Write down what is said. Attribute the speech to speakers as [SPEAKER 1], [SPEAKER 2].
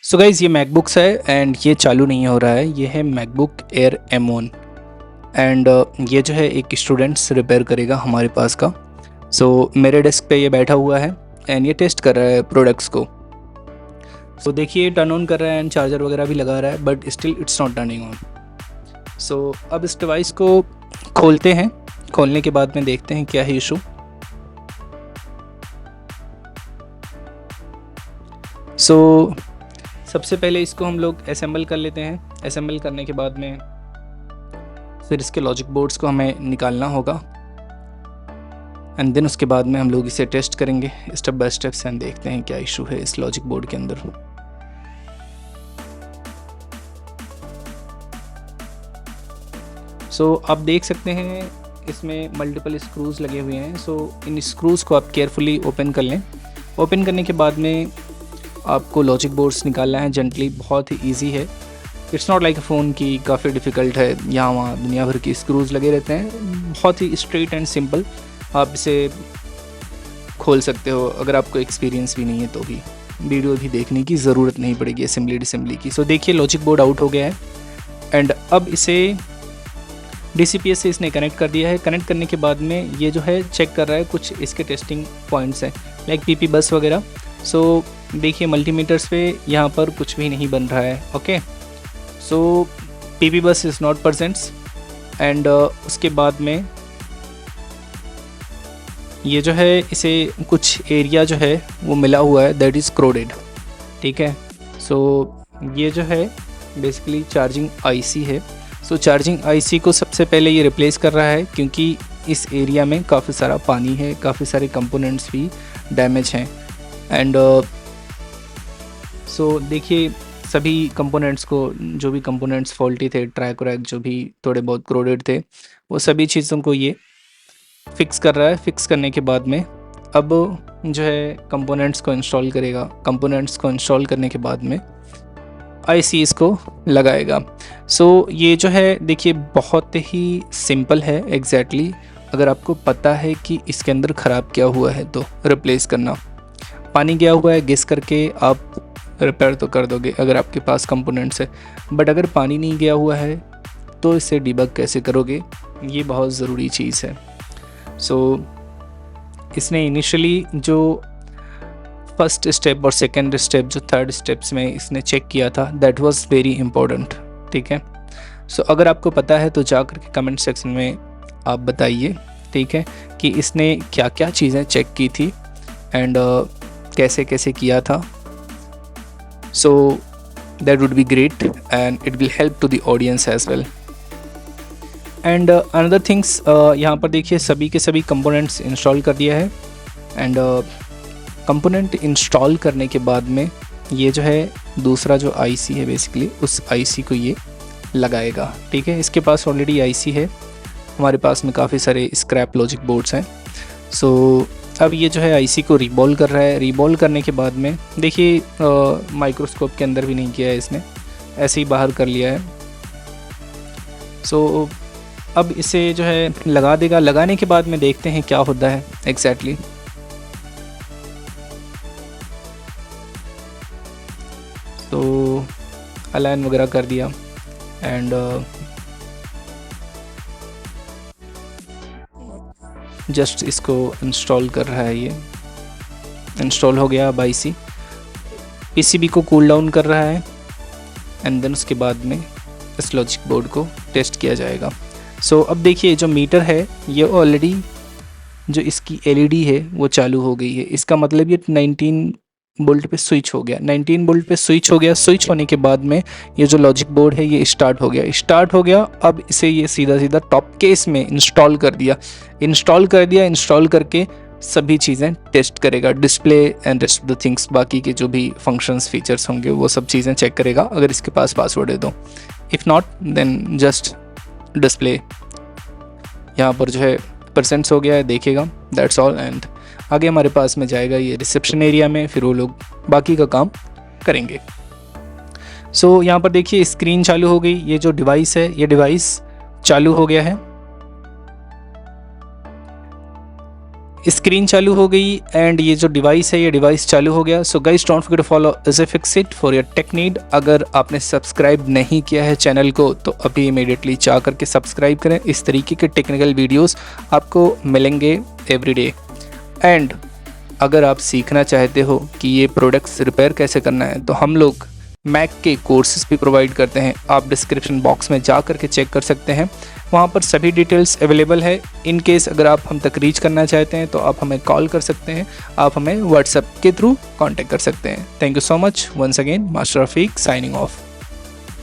[SPEAKER 1] So guys, ये MacBooks है and ये चालू नहीं हो रहा है। ये है मैकबुक एयर M1 एंड ये जो है एक स्टूडेंट्स रिपेयर करेगा हमारे पास का। सो मेरे डेस्क पे ये बैठा हुआ है एंड ये टेस्ट कर रहा है प्रोडक्ट्स को। सो देखिए, टर्न ऑन कर रहा है एंड चार्जर वगैरह भी लगा रहा है, but still it's not turning on. So अब इस डिवाइस को खोलते हैं। खोलने के बाद में देखते हैं क्या है इशू। सो सबसे पहले इसको हम लोग असेंबल कर लेते हैं। असेंबल करने के बाद में फिर इसके लॉजिक बोर्ड्स को हमें निकालना होगा एंड देन उसके बाद में हम लोग इसे टेस्ट करेंगे स्टेप बाय स्टेप एंड देखते हैं क्या इशू है इस लॉजिक बोर्ड के अंदर। सो आप देख सकते हैं इसमें मल्टीपल स्क्रूज लगे हुए हैं। सो इन स्क्रूज को आप केयरफुली ओपन कर लें। ओपन करने के बाद में आपको लॉजिक बोर्ड्स निकालना है जेंटली, बहुत ही ईजी है। It's not like a phone की काफ़ी डिफ़िकल्ट है, यहाँ वहाँ दुनिया भर की स्क्रूज लगे रहते हैं। बहुत ही स्ट्रेट एंड सिंपल आप इसे खोल सकते हो। अगर आपको एक्सपीरियंस भी नहीं है तो भी वीडियो भी देखने की ज़रूरत नहीं पड़ेगी असेंबली डिसेंबली की। सो देखिए, लॉजिक बोर्ड आउट हो गया है एंड अब इसे DCPS से इसने कनेक्ट कर दिया है। कनेक्ट करने के बाद में ये जो है चेक कर रहा है कुछ इसके टेस्टिंग पॉइंट्स हैं लाइक PP बस वगैरह। सो देखिए, मल्टीमीटर्स पे यहाँ पर कुछ भी नहीं बन रहा है। ओके, सो PP बस इज़ नॉट प्रेजेंट्स एंड उसके बाद में ये जो है इसे कुछ एरिया जो है वो मिला हुआ है दैट इज़ क्रोडेड। ठीक है, सो ये जो है बेसिकली चार्जिंग IC है। सो चार्जिंग IC को सबसे पहले ये रिप्लेस कर रहा है क्योंकि इस एरिया में काफ़ी सारा पानी है, काफ़ी सारे कंपोनेंट्स भी डैमेज हैं एंड सो देखिए, सभी कंपोनेंट्स को, जो भी कंपोनेंट्स फॉल्टी थे, ट्रैक वैक जो भी थोड़े बहुत क्रोडेड थे, वो सभी चीज़ों को ये फिक्स कर रहा है। फिक्स करने के बाद में अब जो है कंपोनेंट्स को इंस्टॉल करेगा। कंपोनेंट्स को इंस्टॉल करने के बाद में IC इसको लगाएगा। सो ये जो है देखिए बहुत ही सिंपल है एग्जैक्टली। अगर आपको पता है कि इसके अंदर ख़राब क्या हुआ है तो रिप्लेस करना। पानी गया हुआ है, गेस करके आप रिपेयर तो कर दोगे अगर आपके पास कंपोनेंट्स है, बट अगर पानी नहीं गया हुआ है तो इसे डिबग कैसे करोगे, ये बहुत ज़रूरी चीज़ है। सो इसने इनिशियली जो फर्स्ट स्टेप और सेकंड स्टेप, जो थर्ड स्टेप्स में इसने चेक किया था, दैट वाज वेरी इंपॉर्टेंट। ठीक है, सो अगर आपको पता है तो जा करके कमेंट सेक्शन में आप बताइए, ठीक है, कि इसने क्या क्या चीज़ें चेक की थी एंड कैसे कैसे किया था। So that would be great and it will help to the audience as well. And another things, यहाँ पर देखिए सभी के सभी कंपोनेंट्स इंस्टॉल कर दिया है एंड कंपोनेंट इंस्टॉल करने के बाद में ये जो है दूसरा जो IC है बेसिकली उस IC को ये लगाएगा। ठीक है, इसके पास ऑलरेडी IC है, हमारे पास में काफ़ी सारे स्क्रैप लॉजिक बोर्ड्स हैं। सो अब ये जो है IC को रीबॉल कर रहा है। रीबॉल करने के बाद में देखिए माइक्रोस्कोप के अंदर भी नहीं किया है इसने, ऐसे ही बाहर कर लिया है। सो अब इसे जो है लगा देगा। लगाने के बाद में देखते हैं क्या होता है एग्जैक्टली। तो अलाइन वगैरह कर दिया एंड जस्ट इसको इंस्टॉल कर रहा है। ये इंस्टॉल हो गया। अब IC PCB को कूल डाउन कर रहा है एंड देन उसके बाद में इस लॉजिक बोर्ड को टेस्ट किया जाएगा। सो अब देखिए, जो मीटर है ये ऑलरेडी, जो इसकी LED है वो चालू हो गई है। इसका मतलब ये 19 वोल्ट पे स्विच हो गया। 19 वोल्ट पे स्विच हो गया। स्विच होने के बाद में ये जो लॉजिक बोर्ड है ये स्टार्ट हो गया। स्टार्ट हो गया। अब इसे ये सीधा सीधा टॉप केस में इंस्टॉल कर दिया। इंस्टॉल करके सभी चीज़ें टेस्ट करेगा, display and rest of the things, बाकी के जो भी फंक्शंस फीचर्स होंगे वो सब चीज़ें चेक करेगा अगर इसके पास पासवर्ड है तो। If not then just display यहाँ पर जो है परसेंट्स हो गया है देखेगा, दैट्स ऑल। एंड आगे हमारे पास में जाएगा ये रिसेप्शन एरिया में, फिर वो लोग बाकी का काम करेंगे। सो यहाँ पर देखिए स्क्रीन चालू हो गई। ये जो डिवाइस है ये डिवाइस चालू हो गया है स्क्रीन चालू हो गई एंड ये जो डिवाइस है ये डिवाइस चालू हो गया। So guys don't forget to follow easy fix it for your tech need. अगर आपने सब्सक्राइब नहीं किया है चैनल को तो अभी इमीडिएटली जा करके सब्सक्राइब करें। इस तरीके के टेक्निकल वीडियोस आपको मिलेंगे एवरीडे। एंड अगर आप सीखना चाहते हो कि ये प्रोडक्ट्स रिपेयर कैसे करना है तो हम लोग मैक के कोर्सेज भी प्रोवाइड करते हैं। आप डिस्क्रिप्शन बॉक्स में जा करके चेक कर सकते हैं, वहाँ पर सभी डिटेल्स अवेलेबल है। इन केस अगर आप हम तक रीच करना चाहते हैं तो आप हमें कॉल कर सकते हैं, आप हमें व्हाट्सएप के थ्रू कांटेक्ट कर सकते हैं। Thank you so much once again, master Rafiq signing of.